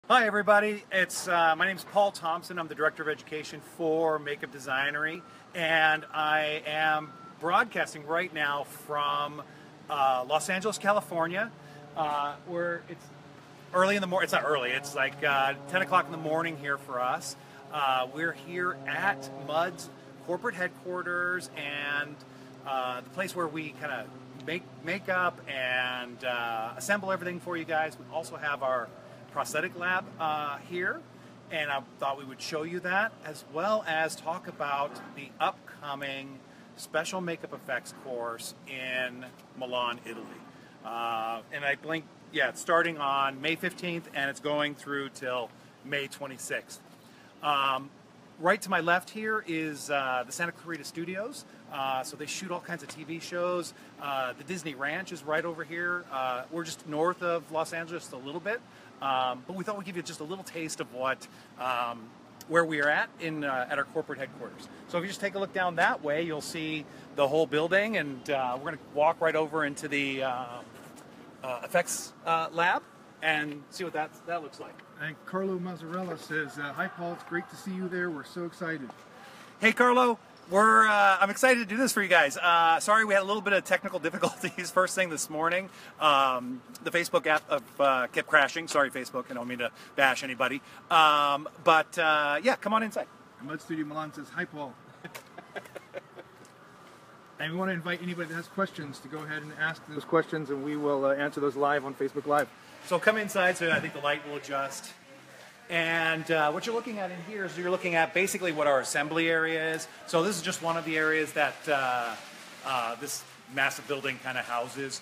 Hi everybody, my name's Paul Thompson. I'm the Director of Education for Makeup Designery, and I am broadcasting right now from Los Angeles, California, where it's early in the morning. It's not early, it's like 10 o'clock in the morning here for us. We're here at MUD's corporate headquarters and the place where we kind of make makeup and assemble everything for you guys. We also have our prosthetic lab here, and I thought we would show you that, as well as talk about the upcoming special makeup effects course in Milan, Italy. And I blink, yeah, it's starting on May 15th and it's going through till May 26th. Right to my left here is the Santa Clarita Studios. So they shoot all kinds of TV shows. The Disney Ranch is right over here. We're just north of Los Angeles a little bit. But we thought we'd give you just a little taste of what, where we are at at our corporate headquarters. So if you just take a look down that way, you'll see the whole building, and we're going to walk right over into the effects lab and see what that looks like. And Carlo Mazzarella says, "Hi Paul, it's great to see you there. We're so excited." Hey Carlo. I'm excited to do this for you guys. Sorry we had a little bit of technical difficulties first thing this morning. The Facebook app kept crashing. Sorry Facebook, I don't mean to bash anybody. Yeah, come on inside. And MUD Studio Milan says, "Hi Paul." And we want to invite anybody that has questions to go ahead and ask those questions, and we will answer those live on Facebook Live. So come inside, so I think the light will adjust. And what you're looking at in here is you're looking at basically what our assembly area is. So this is just one of the areas that this massive building kind of houses.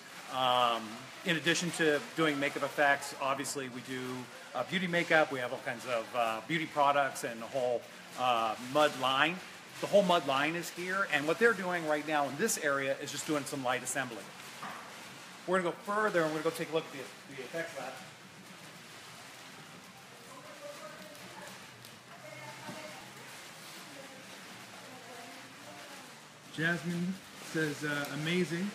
In addition to doing makeup effects, obviously we do beauty makeup. We have all kinds of beauty products and the whole MUD line. The whole MUD line is here, and what they're doing right now in this area is just doing some light assembly. We're going to go further and we're going to go take a look at the effects lab. Jasmine says, "Amazing."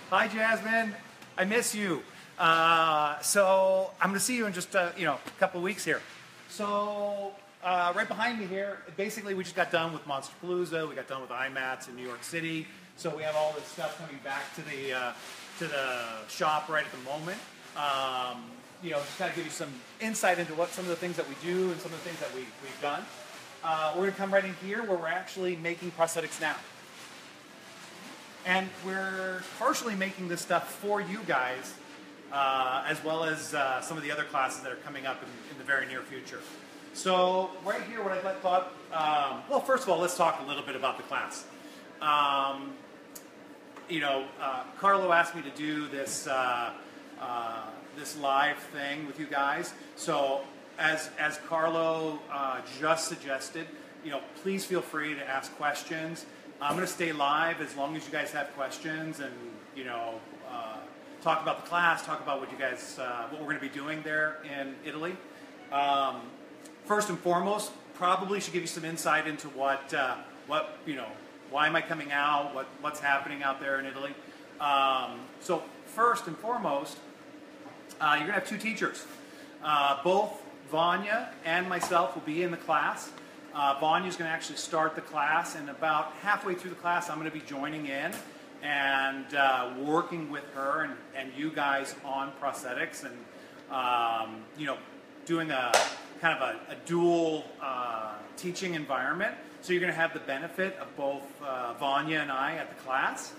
Hi, Jasmine. I miss you. So I'm going to see you in just a couple of weeks here. So right behind me here, basically we just got done with Monsterpalooza. We got done with IMATS in New York City. So we have all this stuff coming back to the shop right at the moment. Just kind of give you some insight into what some of the things that we do and some of the things that we've done. We're going to come right in here where we're actually making prosthetics now. And we're partially making this stuff for you guys, as well as some of the other classes that are coming up in the very near future. So right here, what I thought, well, first of all, let's talk a little bit about the class. Carlo asked me to do this, this live thing with you guys. So as Carlo just suggested, please feel free to ask questions. I'm going to stay live as long as you guys have questions, and talk about the class, talk about what you guys, what we're going to be doing there in Italy. First and foremost, probably should give you some insight into why am I coming out, what's happening out there in Italy. So first and foremost, you're going to have two teachers. Both Vanya and myself will be in the class. Vanya's going to actually start the class, and about halfway through the class I'm going to be joining in and working with her and you guys on prosthetics, and doing a kind of a dual teaching environment. So you're going to have the benefit of both Vanya and I at the class.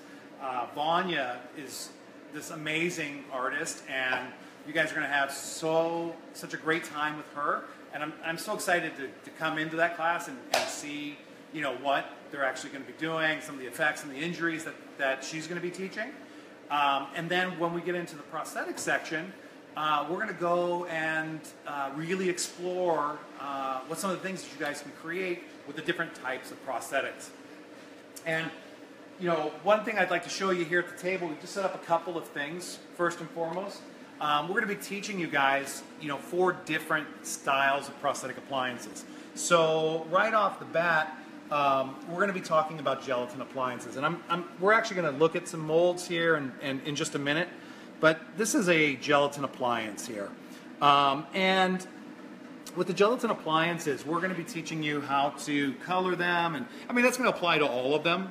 Vanya is this amazing artist, and you guys are going to have such a great time with her, and I'm so excited to come into that class and see what they're actually going to be doing, some of the effects and the injuries that she's going to be teaching. And then when we get into the prosthetic section, we're going to go and really explore what some of the things that you guys can create with the different types of prosthetics. And one thing I'd like to show you here at the table, we just set up a couple of things. First and foremost, we're going to be teaching you guys, 4 different styles of prosthetic appliances. So right off the bat, we're going to be talking about gelatin appliances, and we're actually going to look at some molds here and in just a minute. But this is a gelatin appliance here. And with the gelatin appliances, we're going to be teaching you how to color them, and I mean that's going to apply to all of them.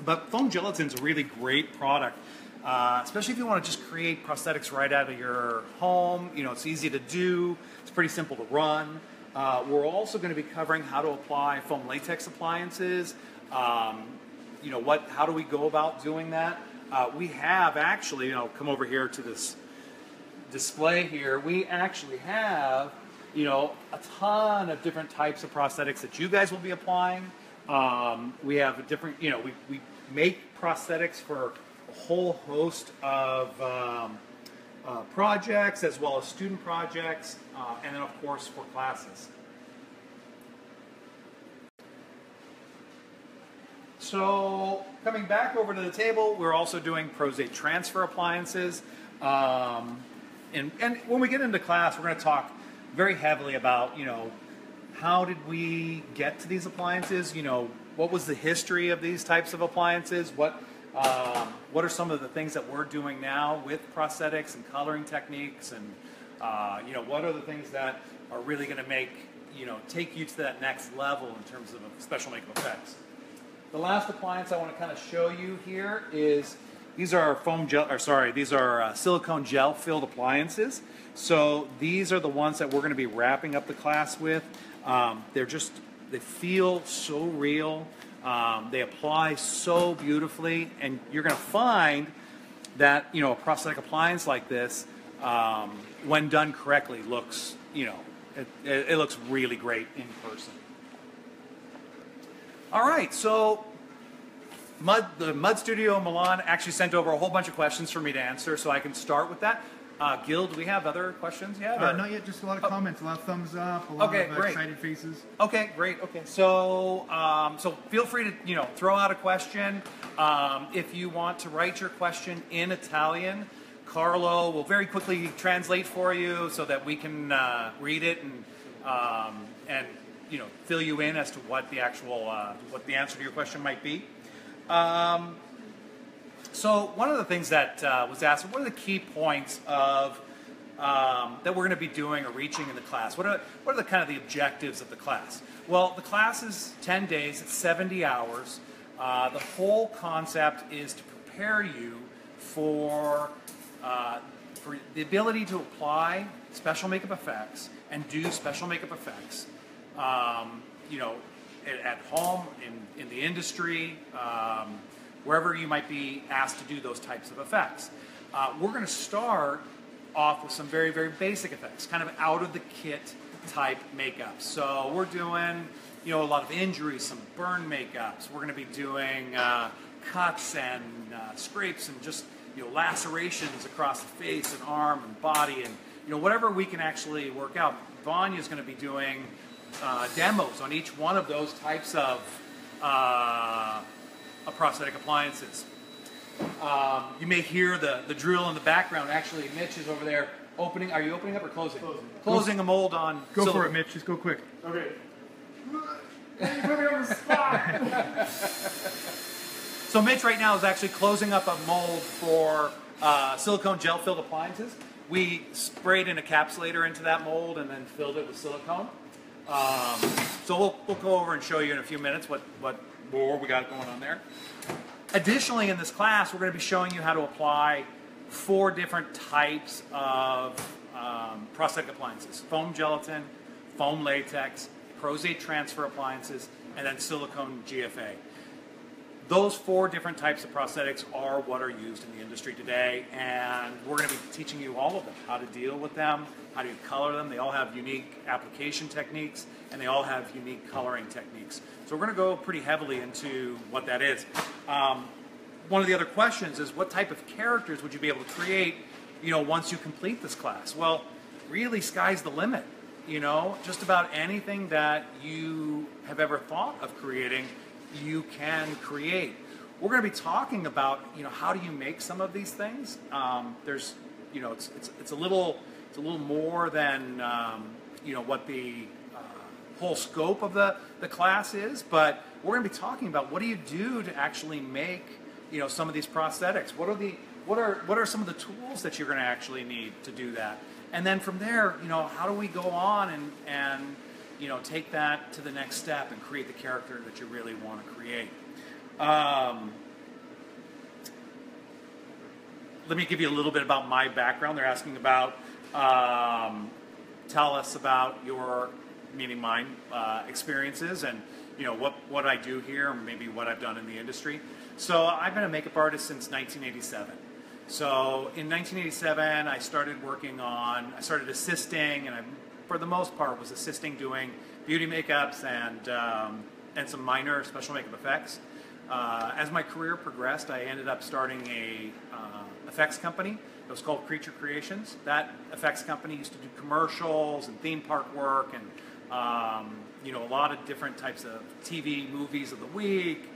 But foam gelatin is a really great product, especially if you want to just create prosthetics right out of your home. You know, it's easy to do. It's pretty simple to run. We're also going to be covering how to apply foam latex appliances. You know, how do we go about doing that? We have actually, you know, come over here to this display here. We actually have, you know, a ton of different types of prosthetics that you guys will be applying. We have a different, you know, we make prosthetics for a whole host of projects as well as student projects, and then of course for classes. So coming back over to the table, we're also doing prosthetic transfer appliances. And when we get into class, we're going to talk very heavily about, you know, how did we get to these appliances? You know, what was the history of these types of appliances? What are some of the things that we're doing now with prosthetics and coloring techniques? And, you know, what are the things that are really going to make, you know, take you to that next level in terms of special makeup effects? The last appliance I want to kind of show you here is, these are silicone gel filled appliances. So these are the ones that we're going to be wrapping up the class with. They feel so real. They apply so beautifully, and you're going to find that, you know, a prosthetic appliance like this, when done correctly, looks, you know, it looks really great in person. All right, so the MUD Studio in Milan actually sent over a whole bunch of questions for me to answer, so I can start with that. Gil, do we have other questions yet? Not yet, just a lot of comments, a lot of thumbs up, a lot of excited faces. Okay, great. Okay, so so feel free to, you know, throw out a question. If you want to write your question in Italian, Carlo will very quickly translate for you so that we can read it and you know, fill you in as to what the actual what the answer to your question might be. So one of the things that was asked, what are the key points of that we're going to be doing or reaching in the class? What are the kind of the objectives of the class? Well, the class is 10 days, it's 70 hours. The whole concept is to prepare you for the ability to apply special makeup effects and do special makeup effects, you know, at home, in the industry, wherever you might be asked to do those types of effects. We're going to start off with some very, very basic effects, kind of out of the kit type makeup. So we're doing, you know, a lot of injuries, some burn makeups. We're going to be doing cuts and scrapes and just, you know, lacerations across the face and arm and body, and, you know, whatever we can actually work out. Vanya's going to be doing demos on each one of those types of prosthetic appliances. You may hear the drill in the background. Actually, Mitch is over there opening. Are you opening up or closing? Closing a mold on. Go for it, Mitch. Just go quick. Okay. You put me on the spot. So Mitch right now is actually closing up a mold for silicone gel-filled appliances. We sprayed an encapsulator into that mold and then filled it with silicone. So we'll go over and show you in a few minutes what more we got going on there. Additionally, in this class, we're going to be showing you how to apply 4 different types of prosthetic appliances: foam gelatin, foam latex, prosthetic transfer appliances, and then silicone GFA. Those 4 different types of prosthetics are what are used in the industry today, and we're going to be teaching you all of them, how to deal with them, how to color them. They all have unique application techniques, and they all have unique coloring techniques. So we're going to go pretty heavily into what that is. One of the other questions is, what type of characters would you be able to create, you know, once you complete this class? Well, really, sky's the limit. You know, just about anything that you have ever thought of creating, you can create. We're going to be talking about, you know, how do you make some of these things. There's, you know, it's a little more than you know, what the whole scope of the class is, but we're going to be talking about what do you do to actually make, you know, some of these prosthetics. What are some of the tools that you're going to actually need to do that? And then from there, you know, how do we go on and you know, take that to the next step and create the character that you really want to create. Let me give you a little bit about my background. They're asking about, tell us about your, meaning mine, experiences and, you know, what I do here, or maybe what I've done in the industry. So I've been a makeup artist since 1987. So in 1987, I started assisting, and I, for the most part, was assisting doing beauty makeups and some minor special makeup effects. As my career progressed, I ended up starting a effects company. It was called Creature Creations. That effects company used to do commercials and theme park work and you know, a lot of different types of TV movies of the week,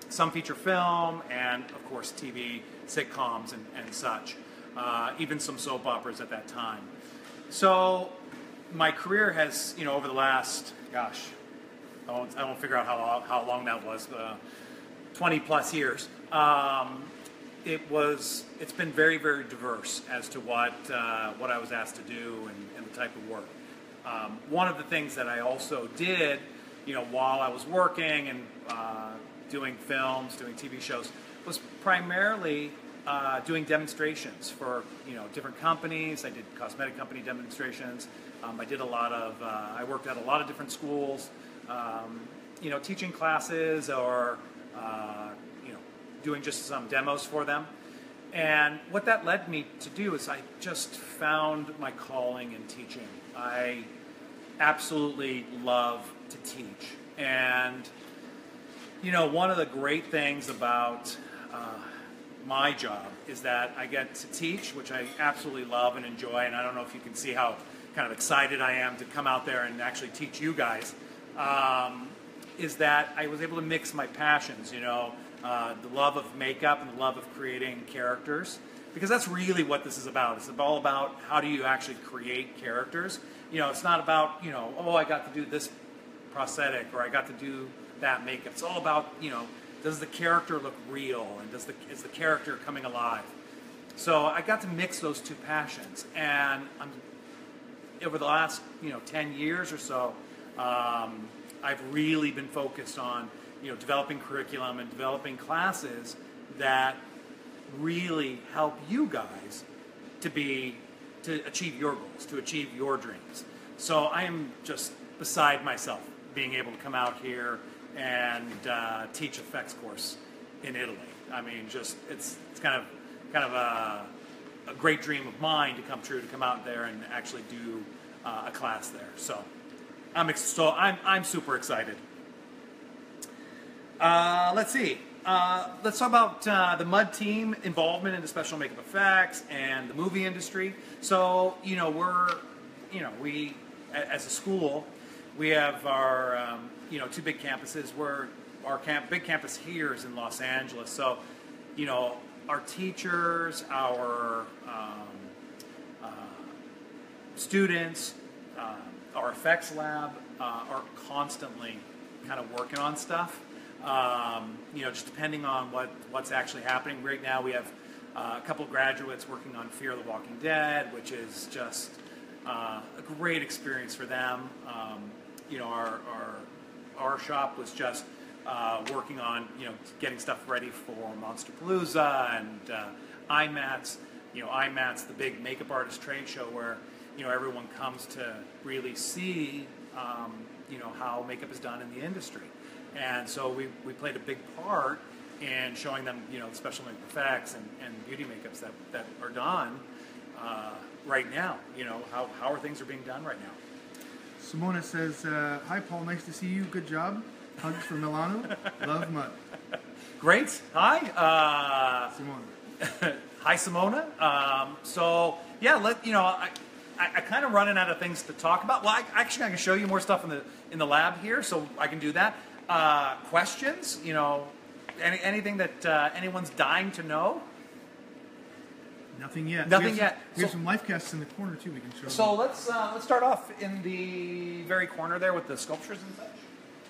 some feature film, and of course TV sitcoms and such, even some soap operas at that time. So my career has, you know, over the last, gosh, I won't figure out how long that was, 20 plus years. It's been very, very diverse as to what I was asked to do and the type of work. One of the things that I also did, you know, while I was working and doing films, doing TV shows, was primarily doing demonstrations for, you know, different companies. I did cosmetic company demonstrations. I did a lot of, I worked at a lot of different schools, you know, teaching classes or, you know, doing just some demos for them. And what that led me to do is I just found my calling in teaching. I absolutely love to teach. And, you know, one of the great things about my job is that I get to teach, which I absolutely love and enjoy, and I don't know if you can see how kind of excited I am to come out there and actually teach you guys, is that I was able to mix my passions, you know, the love of makeup and the love of creating characters, because that's really what this is about. It's all about how do you actually create characters. You know, it's not about, you know, oh, I got to do this prosthetic or I got to do that makeup. It's all about, you know, does the character look real and is the character coming alive? So I got to mix those two passions, and over the last, you know, 10 years or so, I've really been focused on, you know, developing curriculum and developing classes that really help you guys to achieve your goals, to achieve your dreams. So I am just beside myself being able to come out here and teach effects course in Italy. I mean, just it's kind of a great dream of mine to come true, to come out there and actually do a class there. So I'm super excited. Let's see. Let's talk about the MUD team involvement in the special makeup effects and the movie industry. So, you know, we as a school, we have our you know, two big campuses. Our big campus here is in Los Angeles. So, you know, our teachers, our students, our effects lab are constantly kind of working on stuff. You know, just depending on what's actually happening. Right now we have a couple of graduates working on Fear the Walking Dead, which is just a great experience for them. You know, our shop was just working on, you know, getting stuff ready for Monsterpalooza and IMATS. You know, IMATS, the big makeup artist trade show where, you know, everyone comes to really see, you know, how makeup is done in the industry. And so we played a big part in showing them, you know, the special makeup effects and beauty makeups that are done right now. You know, how things are being done right now. Simona says, hi Paul, nice to see you, good job. Hugs from Milano, love MUD. Great, hi. Simona. Hi Simona. So yeah, you know, I kind of running out of things to talk about. Well, I can show you more stuff in the lab here, so I can do that. Questions, you know, anything that anyone's dying to know? Nothing yet. Nothing yet. We have some life casts in the corner too. We can show. So let's start off in the very corner there with the sculptures and such.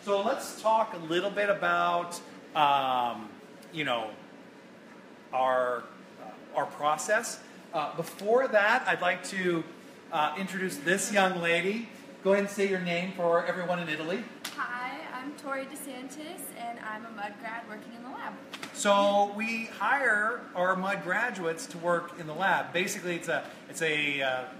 So let's talk a little bit about you know, our process. Before that, I'd like to introduce this young lady. Go ahead and say your name for everyone in Italy. Hi, I'm Tori DeSantis, and I'm a MUD grad working in the lab. So we hire our MUD graduates to work in the lab. Basically, it's a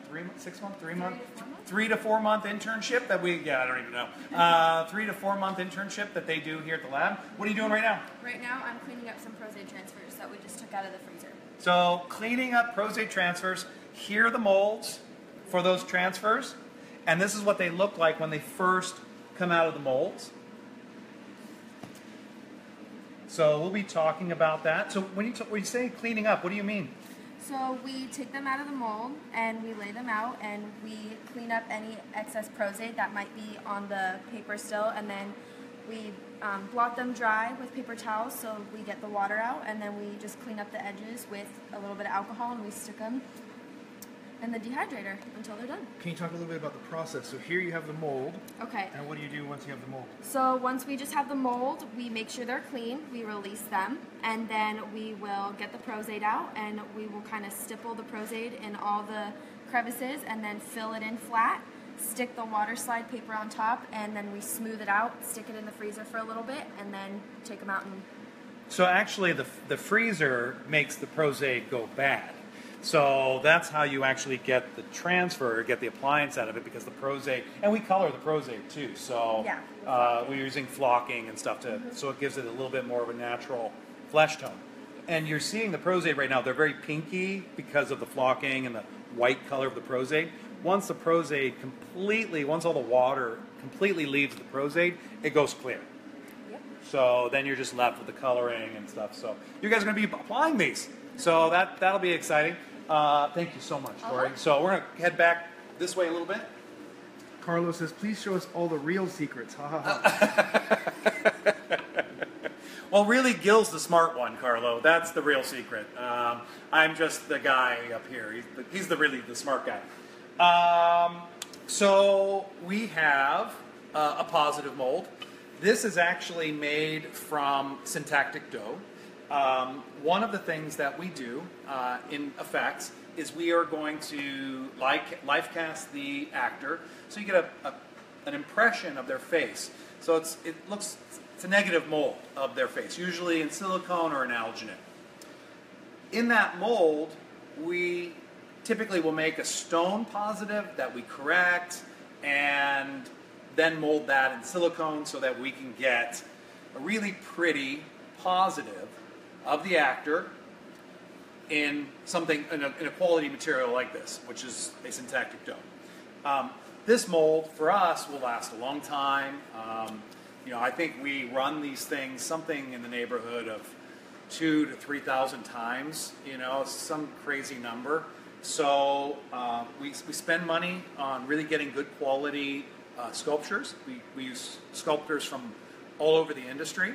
3 to 4 month internship that we, I don't even know, 3 to 4 month internship that they do here at the lab. What are you doing right now? Right now, I'm cleaning up some Prosade transfers that we just took out of the freezer. So cleaning up Prosade transfers. Here are the molds for those transfers, and this is what they look like when they first come out of the molds. So we'll be talking about that. So when you say cleaning up, what do you mean? So we take them out of the mold and we lay them out and we clean up any excess Prosade that might be on the paper still, and then we blot them dry with paper towels so we get the water out, and then we just clean up the edges with a little bit of alcohol and we stick them in the dehydrator until they're done. Can you talk a little bit about the process? So here you have the mold. Okay. And what do you do once you have the mold? So once we just have the mold, we make sure they're clean, we release them, and then we will get the Prosade out, and we will kind of stipple the Prosade in all the crevices and then fill it in flat, stick the water slide paper on top, and then we smooth it out, stick it in the freezer for a little bit, and then take them out. And So actually the freezer makes the Prosade go bad. So that's how you actually get the transfer, get the appliance out of it, because the Prosade, and we color the Prosade too, so yeah, we're using flocking and stuff to, so it gives it a little bit more of a natural flesh tone. And you're seeing the Prosade right now, they're very pinky because of the flocking and the white color of the Prosade. Once the Prosade once all the water completely leaves the Prosade, it goes clear. Yep. So then you're just left with the coloring and stuff. So you guys are going to be applying these. So that'll be exciting. Thank you so much, Tori. So we're going to head back this way a little bit. Carlos says, please show us all the real secrets. Ha ha ha. Well, really, Gil's the smart one, Carlo. That's the real secret. I'm just the guy up here. He's really the smart guy. So we have a positive mold. This is actually made from syntactic dough. One of the things that we do in effects is we are going to life cast the actor, so you get an impression of their face. So it's a negative mold of their face, usually in silicone or an alginate. In that mold, we typically will make a stone positive that we correct and then mold that in silicone so that we can get a really pretty positive of the actor in a quality material like this, which is a syntactic dough. This mold for us will last a long time. I think we run these things something in the neighborhood of 2,000 to 3,000 times. Some crazy number. So we spend money on really getting good quality sculptures. We use sculptors from all over the industry.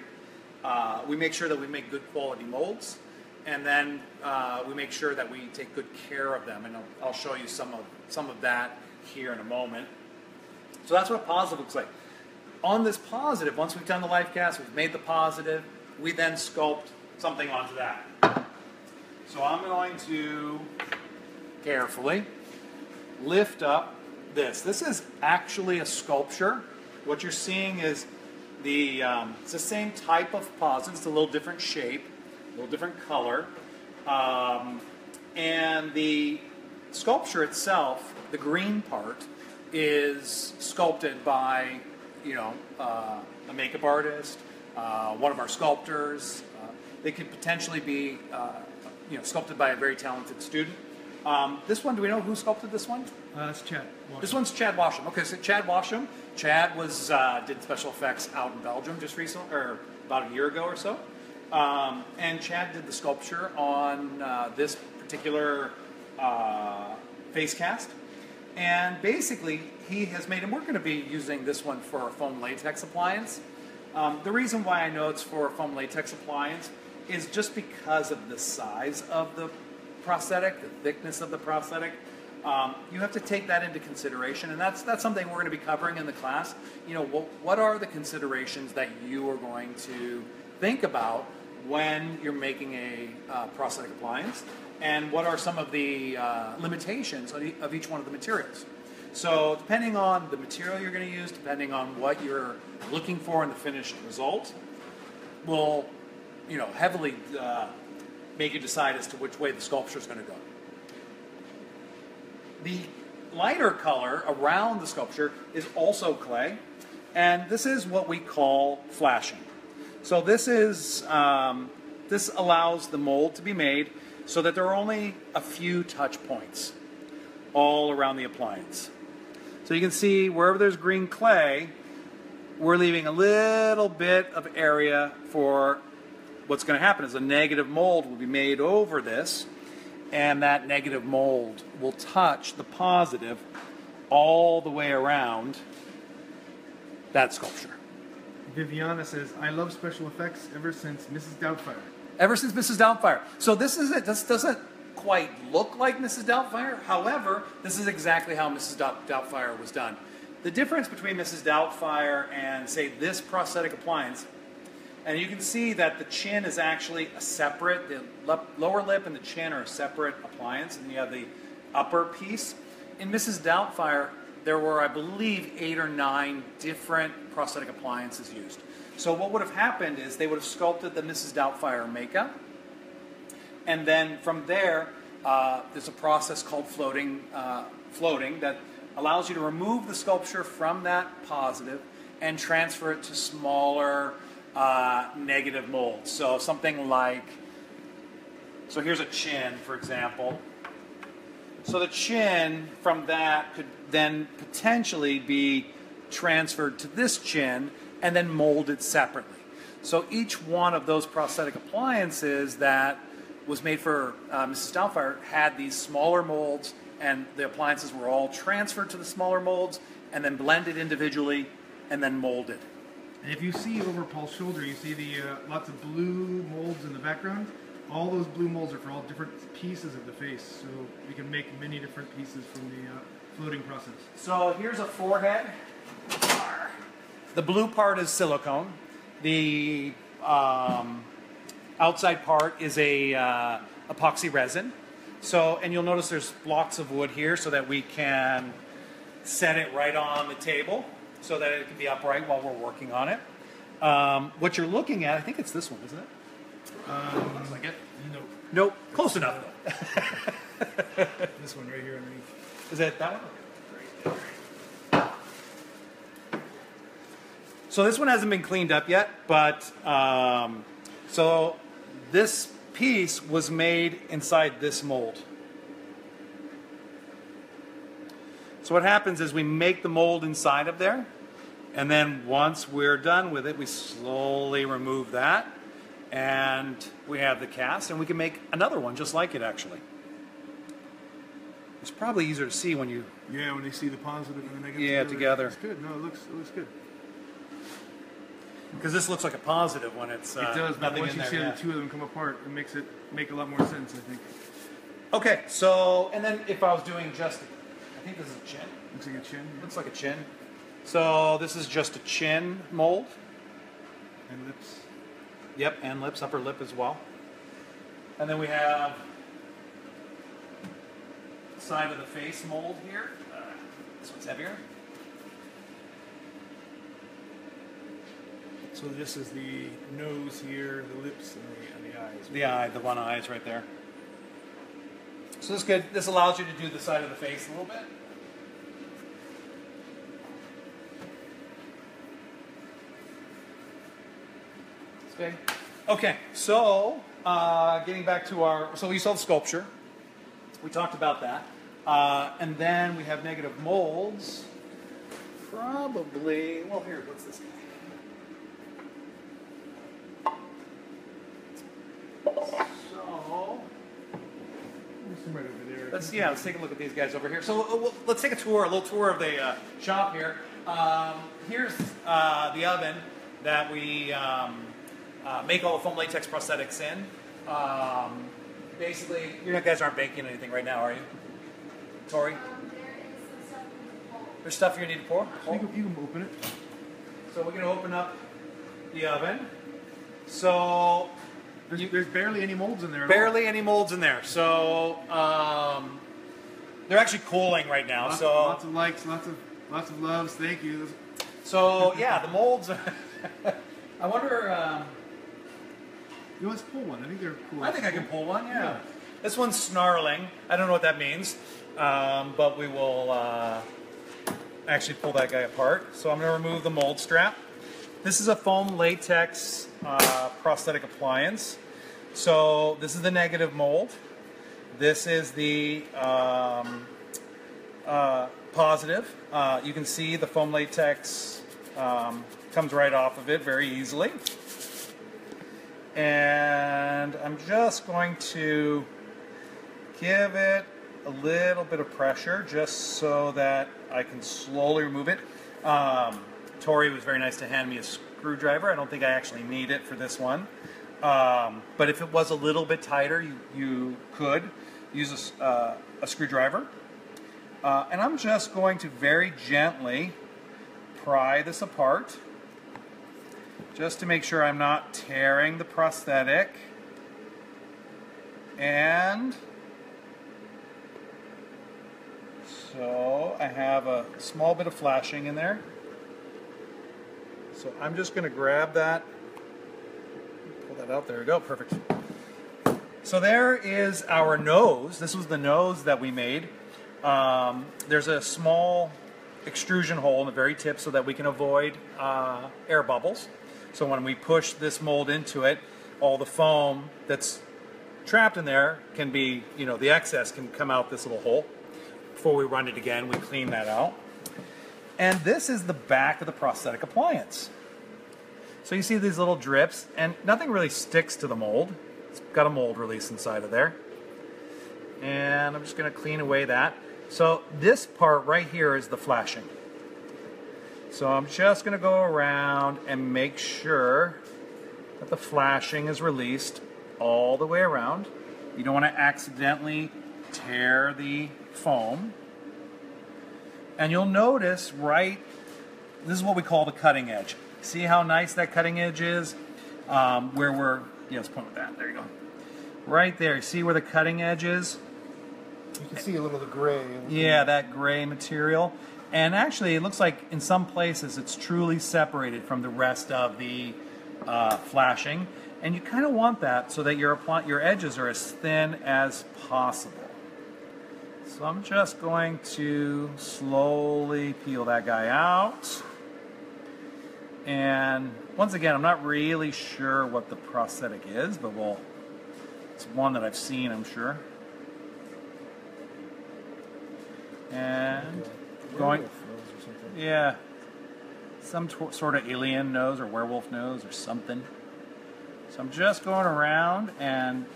We make sure that we make good quality molds, and then we make sure that we take good care of them, and I'll show you some of that here in a moment. So that's what a positive looks like. On this positive, once we've done the life cast, we've made the positive, we then sculpt something onto that. So I'm going to carefully lift up this. This is actually a sculpture. What you're seeing is it's the same type of positive, it's a little different shape, a little different color, and the sculpture itself, the green part, is sculpted by a makeup artist, one of our sculptors. They could potentially be sculpted by a very talented student. This one, do we know who sculpted this one? That's Chad Washam. This one's Chad Washam. Okay, so Chad Washam. Chad did special effects out in Belgium just recently, or about a year ago or so. And Chad did the sculpture on this particular face cast. And basically, he has made, and we're going to be using this one for a foam latex appliance. The reason why I know it's for a foam latex appliance is just because of the size of the prosthetic, the thickness of the prosthetic. You have to take that into consideration, and that's something we're going to be covering in the class. What are the considerations that you are going to think about when you're making a prosthetic appliance, and what are some of the limitations of each one of the materials. So depending on the material you're going to use, depending on what you're looking for in the finished result, will heavily make you decide as to which way the sculpture is going to go. The lighter color around the sculpture is also clay, and this is what we call flashing. So this is this allows the mold to be made so that there are only a few touch points all around the appliance. So you can see wherever there's green clay, we're leaving a little bit of area for what's going to happen is a negative mold will be made over this, and that negative mold will touch the positive all the way around that sculpture. Viviana says, I love special effects ever since Mrs. Doubtfire. Ever since Mrs. Doubtfire. So this doesn't quite look like Mrs. Doubtfire. However, this is exactly how Mrs. Doubtfire was done. The difference between Mrs. Doubtfire and, say, this prosthetic appliance, and you can see that the chin is actually a separate, the lower lip and the chin are a separate appliance, and you have the upper piece. In Mrs. Doubtfire, there were, I believe, 8 or 9 different prosthetic appliances used. So what would have happened is they would have sculpted the Mrs. Doubtfire makeup, and then from there, there's a process called floating that allows you to remove the sculpture from that positive and transfer it to smaller negative molds. So something like, so here's a chin, for example. So the chin from that could then potentially be transferred to this chin and then molded separately. So each one of those prosthetic appliances that was made for Mrs. Doubtfire had these smaller molds, and the appliances were all transferred to the smaller molds and then blended individually and then molded. And if you see over Paul's shoulder, you see the lots of blue molds in the background. All those blue molds are for all different pieces of the face, so we can make many different pieces from the floating process. So here's a forehead. The blue part is silicone. The outside part is a epoxy resin. So, and you'll notice there's blocks of wood here so that we can set it right on the table so that it can be upright while we're working on it. What you're looking at, I think it's this one, isn't it? Looks like it. Nope. Nope. Close enough, though. This one right here underneath. Is that one? Right there. So this one hasn't been cleaned up yet, but so this piece was made inside this mold. So what happens is we make the mold inside of there, and then once we're done with it, we slowly remove that, and we have the cast, and we can make another one just like it, actually. It's probably easier to see when you... Yeah, when they see the positive and the negative. Yeah, together. It's good. No, it looks good. Because this looks like a positive when it's It does, but nothing once in you there. see Yeah. the two of them come apart, it makes it make a lot more sense, I think. Okay, so, and then if I was doing just, I think this is a chin. Looks like a chin. Yeah. Looks like a chin. So this is just a chin mold. And lips. Yep, and lips, upper lip as well. And then we have the side of the face mold here. This one's heavier. So this is the nose here, the lips, and the eyes. The eye, the one eye is right there. So this good. This allows you to do the side of the face a little bit. Okay. Okay. So getting back to our, so we saw the sculpture. We talked about that, and then we have negative molds. Probably. Well, here. What's this guy? So. Right over there. Let's take a look at these guys over here. So let's take a little tour of the shop here. Here's the oven that we make all the foam latex prosthetics in. Basically, you guys aren't baking anything right now, are you? Tori? There's stuff you need to pour? You can open it. So we're going to open up the oven. So There's barely any molds in there at all. Barely any molds in there. So they're actually cooling right now. Lots of likes, lots of loves. Thank you. So yeah, the molds. I wonder. Let's pull one. I think they're cool. I think I can pull one. Yeah. This one's snarling. I don't know what that means, but we will actually pull that guy apart. So I'm going to remove the mold strap. This is a foam latex prosthetic appliance. So this is the negative mold. This is the positive. You can see the foam latex comes right off of it very easily. And I'm just going to give it a little bit of pressure just so that I can slowly remove it. Tori was very nice to hand me a screwdriver. I don't think I actually need it for this one. But if it was a little bit tighter, you could use a screwdriver. And I'm just going to very gently pry this apart, just to make sure I'm not tearing the prosthetic. And so I have a small bit of flashing in there. So I'm just going to grab that, pull that out, there we go, perfect. So there is our nose. This was the nose that we made. There's a small extrusion hole in the very tip so that we can avoid air bubbles. So when we push this mold into it, all the foam that's trapped in there can be, the excess can come out this little hole. Before we run it again, we clean that out. And this is the back of the prosthetic appliance. So you see these little drips, and nothing really sticks to the mold. It's got a mold release inside of there. And I'm just going to clean away that. So this part right here is the flashing. So I'm just going to go around and make sure that the flashing is released all the way around. You don't want to accidentally tear the foam. And you'll notice this is what we call the cutting edge. See how nice that cutting edge is? Where we're, let's point with that, there you go. Right there, see where the cutting edge is? You can see a little of the gray. Yeah, that gray material. And actually, it looks like in some places it's truly separated from the rest of the flashing. And you kind of want that so that your edges are as thin as possible. So I'm just going to slowly peel that guy out. And once again, I'm not really sure what the prosthetic is, but it's one that I've seen, I'm sure. And going, yeah, some sort of alien nose or werewolf nose or something. So I'm just going around and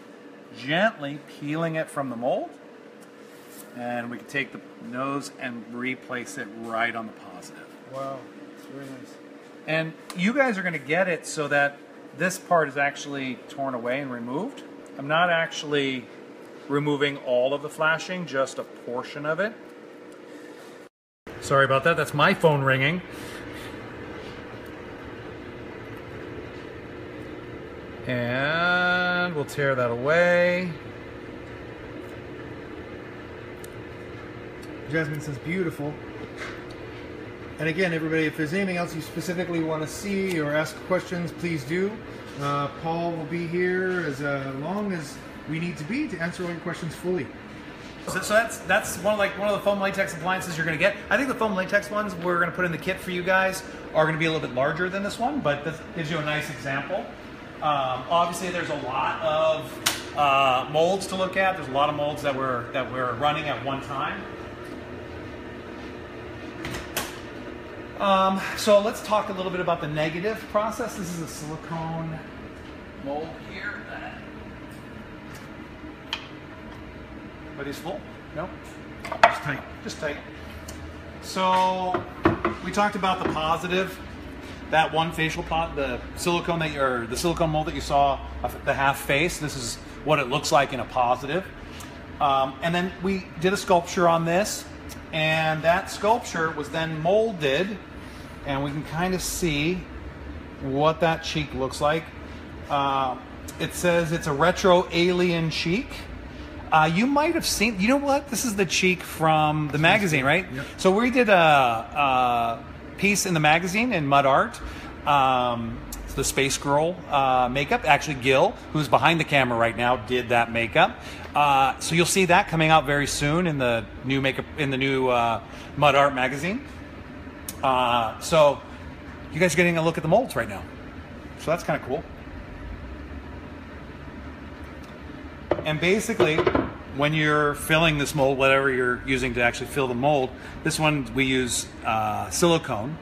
gently peeling it from the mold. And we can take the nose and replace it right on the positive. Wow, it's very nice. And you guys are going to get it so that this part is actually torn away and removed. I'm not actually removing all of the flashing, just a portion of it. Sorry about that, that's my phone ringing. And we'll tear that away. Jasmine says beautiful. And again, everybody, if there's anything else you specifically want to see or ask questions, please do. Paul will be here as long as we need to be to answer all your questions fully. So that's one of the foam latex appliances you're going to get. I think the foam latex ones we're going to put in the kit for you guys are going to be a little bit larger than this one, but this gives you a nice example. Obviously, there's a lot of molds to look at. There's a lot of molds that we're running at one time. So let's talk a little bit about the negative process. This is a silicone mold here. Buddy's full? No? Just tight. Just tight. So we talked about the positive, that one facial the silicone the silicone mold that you saw, the half face. This is what it looks like in a positive. And then we did a sculpture on this, and that sculpture was then molded. And we can kind of see what that cheek looks like. It says it's a retro alien cheek. You might have seen, you know what? This is the cheek from the magazine, right? Yep. So we did a piece in the magazine in Mud Art. It's the Space Girl makeup. Actually, Gil, who's behind the camera right now, did that makeup. So you'll see that coming out very soon in the new makeup, in the new Mud Art magazine. So you guys are getting a look at the molds right now. So that's kind of cool. And basically, when you're filling this mold, whatever you're using to actually fill the mold, this one we use silicone,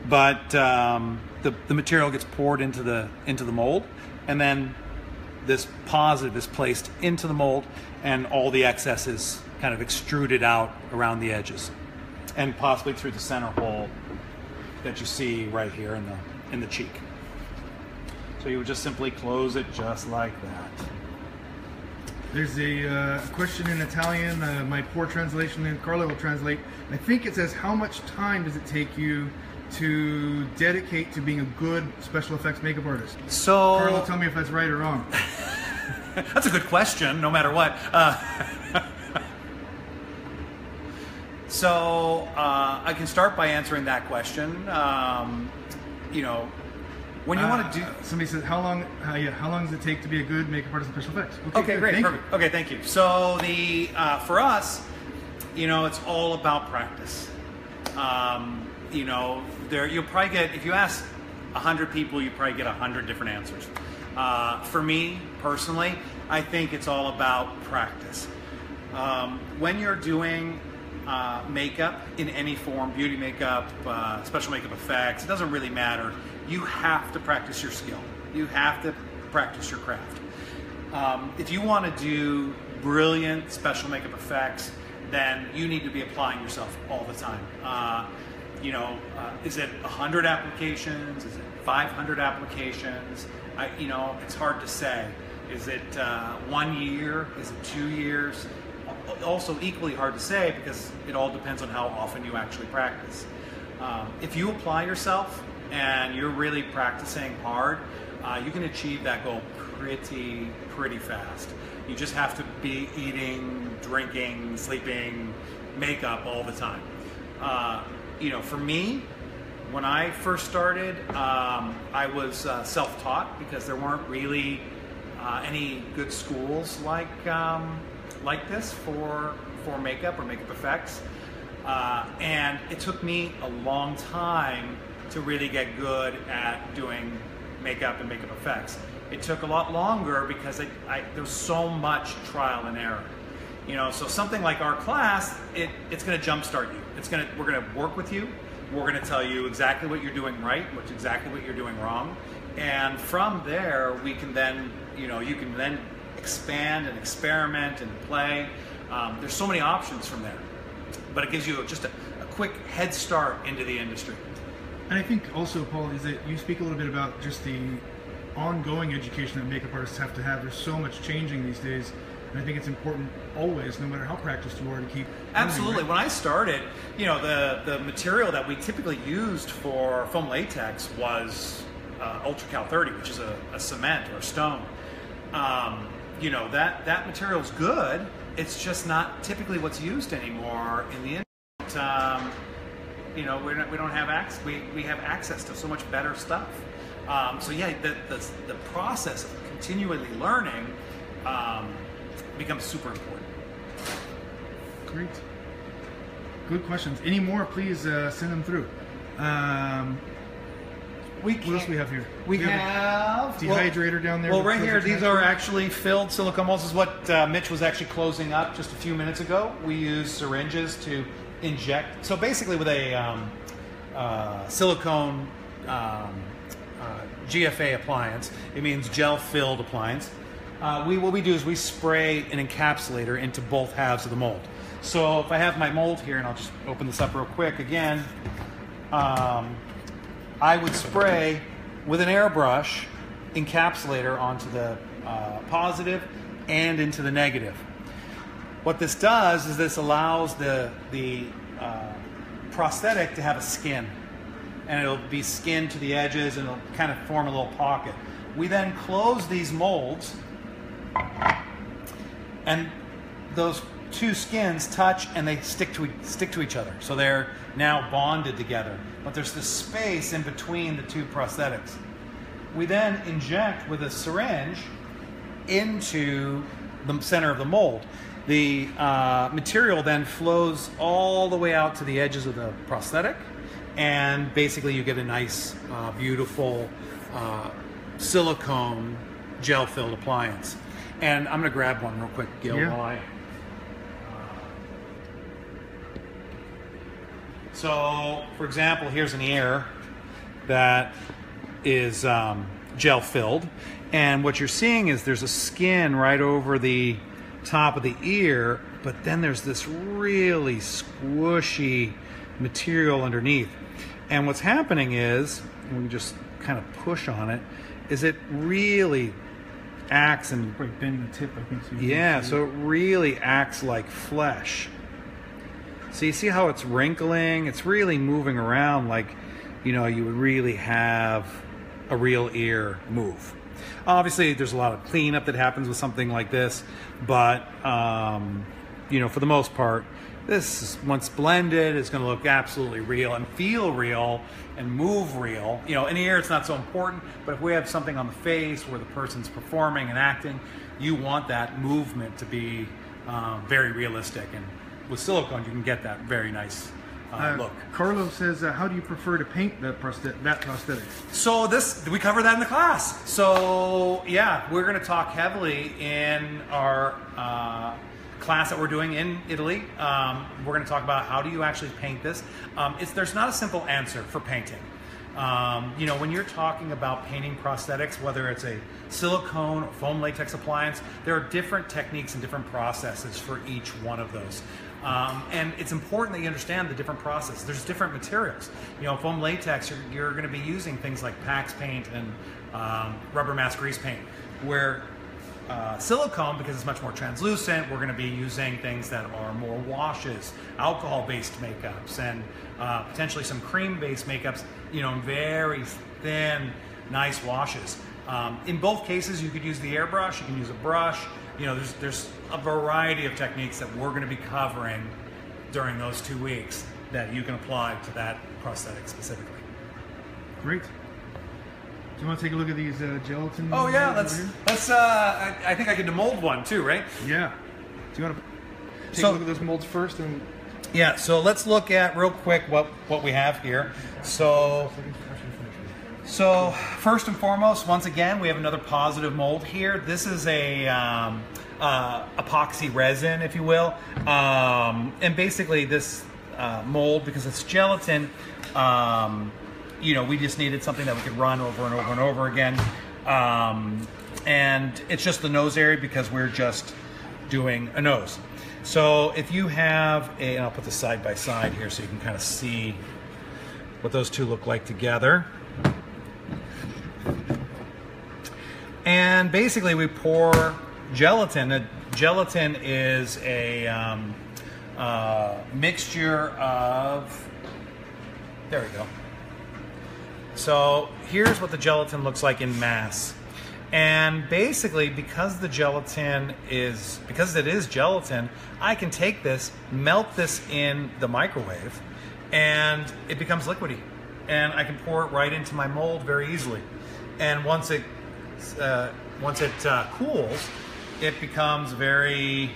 but the material gets poured into the mold, and then this positive is placed into the mold, and all the excess is kind of extruded out around the edges, and possibly through the center hole that you see right here in the cheek. So you would just simply close it just like that. There's a question in Italian, my poor translation, and Carla will translate. I think it says, how much time does it take you to dedicate to being a good special effects makeup artist? So, Carla, tell me if that's right or wrong. That's a good question, no matter what. So I can start by answering that question. You know, when you want to do... Somebody said, how long does it take to be a good makeup artist in special effects? Okay, good. great, Thank perfect. you. Okay, thank you. So for us, you know, it's all about practice. You know, you'll probably get, if you ask 100 people, you probably get 100 different answers. For me, personally, I think it's all about practice. When you're doing makeup in any form, beauty makeup, special makeup effects, it doesn't really matter. You have to practice your skill. You have to practice your craft. If you want to do brilliant special makeup effects, then you need to be applying yourself all the time. You know, is it 100 applications? Is it 500 applications? You know, it's hard to say. Is it 1 year? Is it 2 years? Also equally hard to say, because it all depends on how often you actually practice. If you apply yourself and you're really practicing hard, you can achieve that goal pretty fast. You just have to be eating, drinking, sleeping, makeup all the time. You know, for me, when I first started, I was self-taught, because there weren't really any good schools like this for makeup or makeup effects. And it took me a long time to really get good at doing makeup and makeup effects. It took a lot longer because there was so much trial and error. You know, so something like our class, it's going to jumpstart you. We're going to work with you. We're going to tell you exactly what you're doing right, exactly what you're doing wrong, and from there we can then, you know, you can then expand and experiment and play. There's so many options from there, but it gives you just a quick head start into the industry. And I think also, Paul, is that you speak a little bit about just the ongoing education that makeup artists have to have. There's so much changing these days, and I think it's important always, no matter how practiced you are, to keep Absolutely. learning, right? When I started, you know, the material that we typically used for foam latex was Ultra Cal 30, which is a cement or a stone. You know, that material is good. It's just not typically what's used anymore in the industry. You know, we don't have access. We have access to so much better stuff. So yeah, the process of continually learning becomes super important. Great. Good questions. Any more, please send them through. What else do we have here? We have dehydrator down there. Well, right here, these are actually filled silicone molds. This is what Mitch was actually closing up just a few minutes ago. We use syringes to inject. So basically with a silicone GFA appliance, it means gel-filled appliance. What we do is we spray an encapsulator into both halves of the mold. So if I have my mold here, and I'll just open this up real quick again, I would spray with an airbrush encapsulator onto the positive and into the negative. What this does is this allows the prosthetic to have a skin, and it'll be skinned to the edges, and it'll kind of form a little pocket. We then close these molds, and those two skins touch and they stick to each other. So they're now bonded together. But there's this space in between the two prosthetics. We then inject with a syringe into the center of the mold. The material then flows all the way out to the edges of the prosthetic, and basically you get a nice, beautiful silicone gel-filled appliance. And I'm going to grab one real quick, Gil, while I... So, for example, here's an ear that is gel-filled, and what you're seeing is there's a skin right over the top of the ear, but then there's this really squishy material underneath. And what's happening is, when we just kind of push on it, is it really acts and... Probably bend the tip, I think. So yeah, so it really acts like flesh. So you see how it's wrinkling? It's really moving around like, you know, you would really have a real ear move. Obviously, there's a lot of cleanup that happens with something like this, but, you know, for the most part, this, once blended, is going to look absolutely real and feel real and move real. You know, in the ear, it's not so important, but if we have something on the face where the person's performing and acting, you want that movement to be very realistic. And with silicone, you can get that very nice look. Carlo says, how do you prefer to paint that prosthetic? So we cover that in the class. So yeah, we're going to talk heavily in our class that we're doing in Italy. We're going to talk about how do you actually paint this. There's not a simple answer for painting. You know, when you're talking about painting prosthetics, whether it's a silicone or foam latex appliance, there are different techniques and different processes for each one of those. And it's important that you understand the different processes. There's different materials. You know, foam latex, you're going to be using things like Pax paint and rubber mask grease paint, where silicone, because it's much more translucent, we're going to be using things that are more washes, alcohol-based makeups, and potentially some cream-based makeups, you know, very thin, nice washes. In both cases, you could use the airbrush, you can use a brush. You know, there's a variety of techniques that we're going to be covering during those 2 weeks that you can apply to that prosthetic specifically. Great. Do you want to take a look at these gelatin? Oh yeah, let's. I think I could mold one too, right? Yeah. Do you want to take a look at those molds first? And yeah. So let's look at real quick what we have here. So first and foremost, once again, we have another positive mold here. This is a epoxy resin, if you will, and basically this mold, because it's gelatin. You know, we just needed something that we could run over and over and over again. And it's just the nose area because we're just doing a nose. So if you have and I'll put this side by side here so you can kind of see what those two look like together. And basically we pour gelatin. Gelatin is a mixture of, there we go. So here's what the gelatin looks like in mass. And basically, because it is gelatin, I can take this, melt this in the microwave, and it becomes liquidy. And I can pour it right into my mold very easily. And once it cools, it becomes very,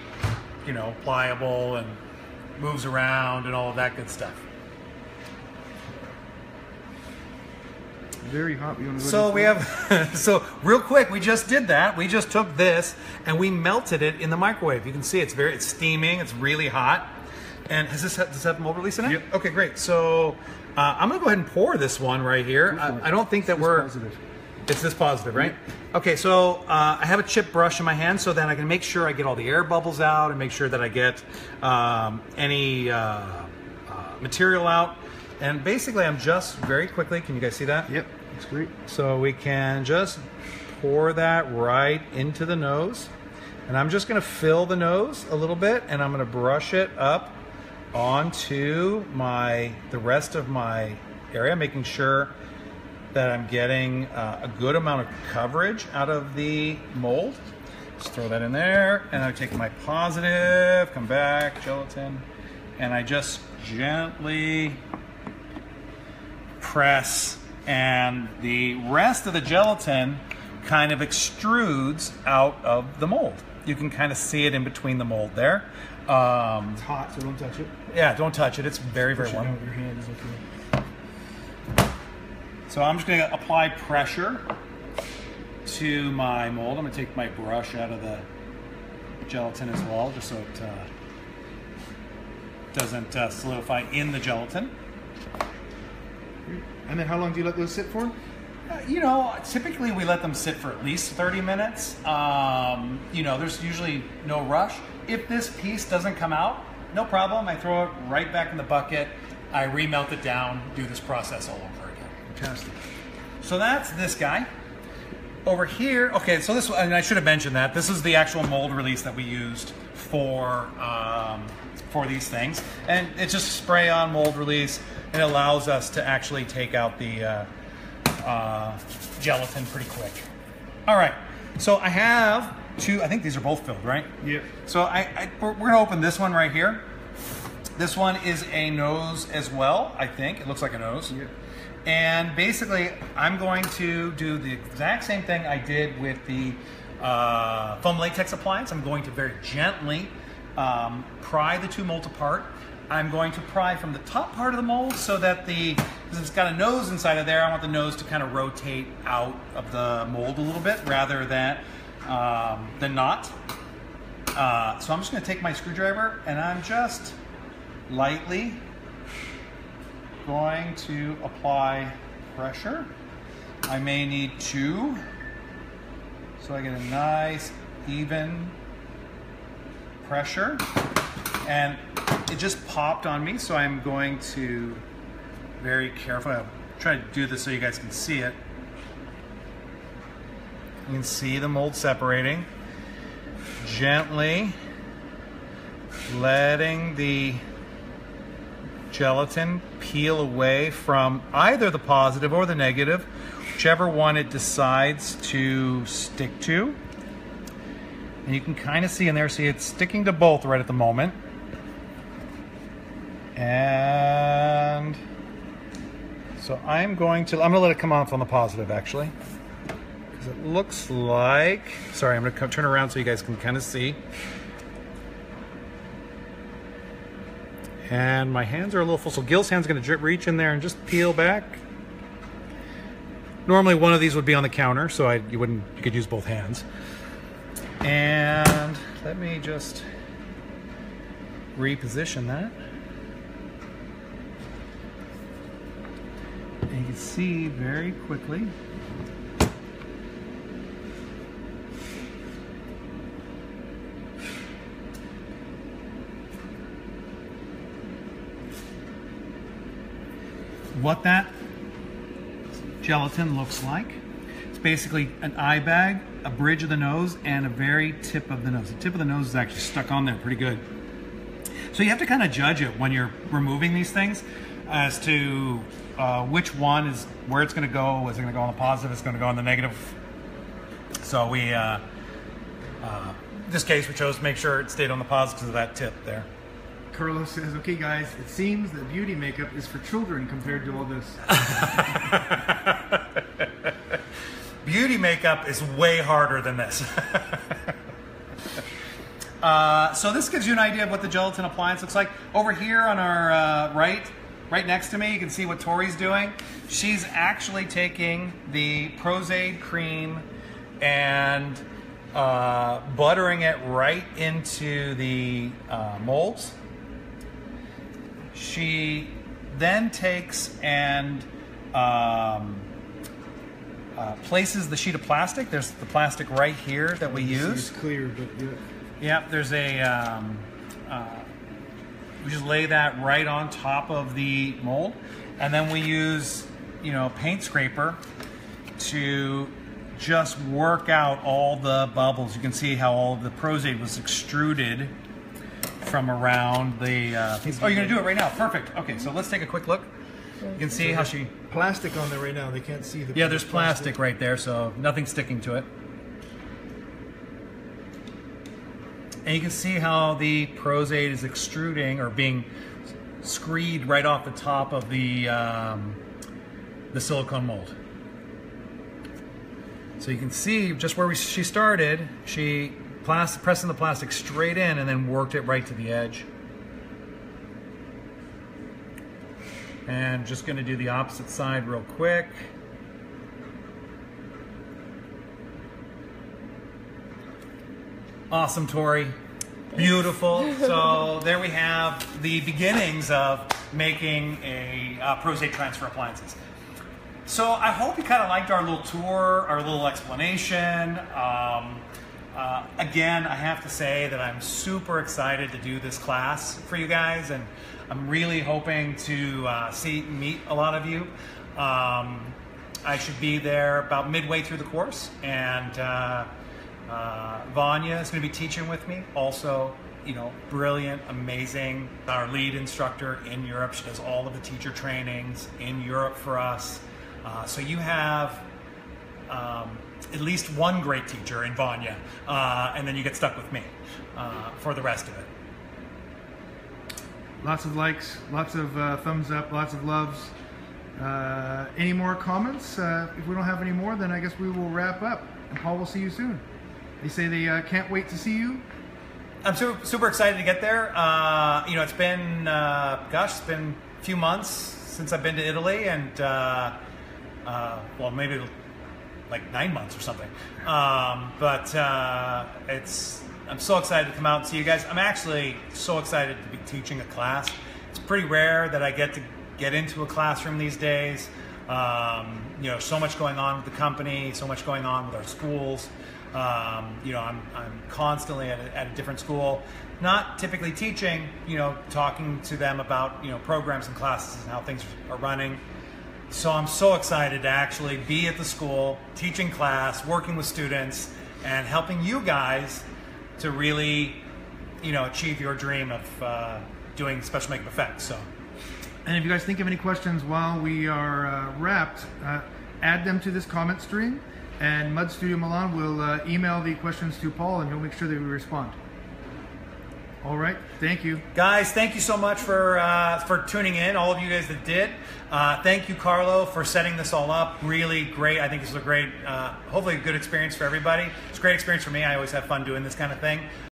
you know, pliable and moves around and all of that good stuff. Very hot. So we have, so real quick, we just did that. We just took this and we melted it in the microwave. You can see it's steaming. It's really hot. And does this have mold release in it? Yep. Okay, great. So I'm going to go ahead and pour this one right here. I don't think that we're... Positive. It's this positive, right? Yep. Okay, so I have a chip brush in my hand so then I can make sure I get all the air bubbles out and make sure that I get any material out. And basically I'm just very quickly, can you guys see that? Yep, that's great. So we can just pour that right into the nose. And I'm just gonna fill the nose a little bit and I'm gonna brush it up onto the rest of my area, making sure that I'm getting a good amount of coverage out of the mold. Just throw that in there, and I take my positive, come back, gelatin, and I just gently press, and the rest of the gelatin kind of extrudes out of the mold. You can kind of see it in between the mold there. It's hot, so don't touch it. Yeah, don't touch it. It's very, very warm. Your hand is okay. So I'm just going to apply pressure to my mold. I'm going to take my brush out of the gelatin as well, just so it doesn't solidify in the gelatin. And then how long do you let those sit for? You know, typically we let them sit for at least 30 minutes. You know, there's usually no rush. If this piece doesn't come out, no problem. I throw it right back in the bucket. I remelt it down, do this process all over again. Fantastic. So that's this guy. Over here, okay, so this, and I should have mentioned that, this is the actual mold release that we used for these things. And it's just spray-on mold release. It allows us to actually take out the gelatin pretty quick. All right, so I have two, I think these are both filled, right? Yeah. So we're gonna open this one right here. This one is a nose as well, I think. It looks like a nose. Yeah. And basically, I'm going to do the exact same thing I did with the foam latex appliance. I'm going to very gently pry the two molds apart. I'm going to pry from the top part of the mold so that because it's got a nose inside of there, I want the nose to kind of rotate out of the mold a little bit rather than not. So I'm just going to take my screwdriver and I'm just lightly going to apply pressure. I may need two, so I get a nice even pressure. And it just popped on me, so I'm going to very carefully, I'll try to do this so you guys can see it. You can see the mold separating. Gently letting the gelatin peel away from either the positive or the negative, whichever one it decides to stick to. And you can kind of see in there, see it's sticking to both right at the moment. And so I'm going to let it come off on the positive actually. Because it looks like, sorry, I'm going to turn around so you guys can kind of see. And my hands are a little full, so Gil's hand's going to reach in there and just peel back. Normally one of these would be on the counter, so you could use both hands. And let me just reposition that. And you can see very quickly what that gelatin looks like. It's basically an eye bag, a bridge of the nose, and a very tip of the nose. The tip of the nose is actually stuck on there pretty good. So you have to kind of judge it when you're removing these things as to which one is where it's going to go. Is it going to go on the positive? Is it going to go on the negative? So we, in this case, we chose to make sure it stayed on the positive because of that tip there. Carlos says, okay guys, it seems that beauty makeup is for children compared to all this. Beauty makeup is way harder than this. So this gives you an idea of what the gelatin appliance looks like. Over here on our right next to me, you can see what Tori's doing. She's actually taking the Prosade cream and buttering it right into the molds. She then takes and places the sheet of plastic. There's the plastic right here that we use. It's clear, but yeah. Yep, there's a, we just lay that right on top of the mold. And then we use, paint scraper to just work out all the bubbles. You can see how all of the Prosade was extruded from around the piece. Oh, you're gonna do it right now, perfect. Okay, so let's take a quick look. You can see how she... Plastic on there right now. They can't see the... Yeah, there's plastic right there, so nothing's sticking to it. And you can see how the prosate is extruding or being screed right off the top of the silicone mold. So you can see just where she started, she pressing the plastic straight in and then worked it right to the edge. And just going to do the opposite side real quick. Awesome, Tori. Beautiful. So there we have the beginnings of making a prostate transfer appliances. So I hope you kind of liked our little tour, our little explanation. Again, I have to say that I'm super excited to do this class for you guys, and I'm really hoping to meet a lot of you. I should be there about midway through the course, and Vanya is going to be teaching with me. Also, you know, brilliant, amazing. Our lead instructor in Europe. She does all of the teacher trainings in Europe for us. So you have at least one great teacher in Vanya, and then you get stuck with me for the rest of it. Lots of likes, lots of thumbs up, lots of loves. Any more comments? If we don't have any more, then I guess we will wrap up. And Paul, will see you soon. They say they can't wait to see you. I'm super excited to get there. You know, it's been, gosh, it's been a few months since I've been to Italy, and well, maybe like 9 months or something. But I'm so excited to come out and see you guys. I'm actually so excited to be teaching a class. It's pretty rare that I get into a classroom these days. You know, so much going on with the company, so much going on with our schools. You know, I'm constantly at a different school, not typically teaching, you know, talking to them about, you know, programs and classes and how things are running. So I'm so excited to actually be at the school, teaching class, working with students, and helping you guys to really, you know, achieve your dream of doing special makeup effects. So, and if you guys think of any questions while we are wrapped, add them to this comment stream, and MUD Studio Milan will email the questions to Paul, and he'll make sure that we respond. All right, thank you. Guys, thank you so much for tuning in, all of you guys that did. Thank you, Carlo, for setting this all up. Really great. I think this was a great, hopefully a good experience for everybody. It's a great experience for me. I always have fun doing this kind of thing.